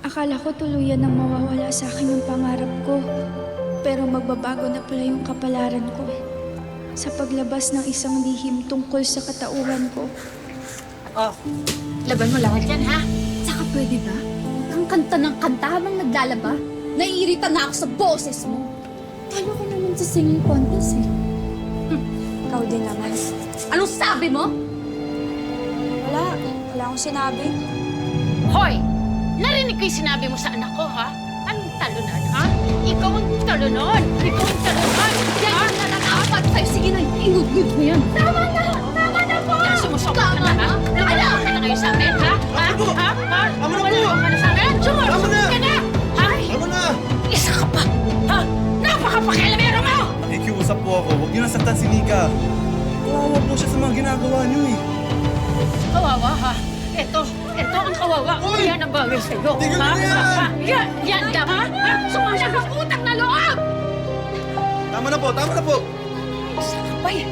Akala ko tuluyan nang mawawala sa akin yung pangarap ko. Pero magbabago na pala yung kapalaran ko. Sa paglabas ng isang lihim tungkol sa katauhan ko. Oh, laban mo lahat yan, ha? Saka pwede ba? Ang kanta ng kanta habang naglalaba? Naiirita na ako sa boses mo. Talo ko naman sa singing contest, eh. Ikaw din naman. Anong sabi mo? Wala akong sinabi. Hoy! Narinig ko yung sinabi mo sa anak ko, ha? Anong talunan, ha? Ikaw ang talunan! Ikaw ang talunan! Yan ang nananapat sa'yo. Sige na, ingud-gud mo yan. Tama na! Tama na po! Sumusobra ka na, ha? Lumalaw ka na ngayon sa amin, ha? Ha? Ha? Ha? Tama na po! Lumalaw ka na sa amin? Sumusobra ka na! Ha? Tama na! Isa ka pa! Ha? Napakapakialamero mo! Nakikiusap po ako. Huwag niyo nasaktan si Nika. Kawawa po siya sa mga ginagawa niyo eh. Kawawa, ha? Ito ang kawawa. Uy! Yan ang bagay sa'yo. Tigil ha? mo na yan! Ha? Yan lang, ha? Ha? Sumasya ka utang na loob! Tama na po, tama na po!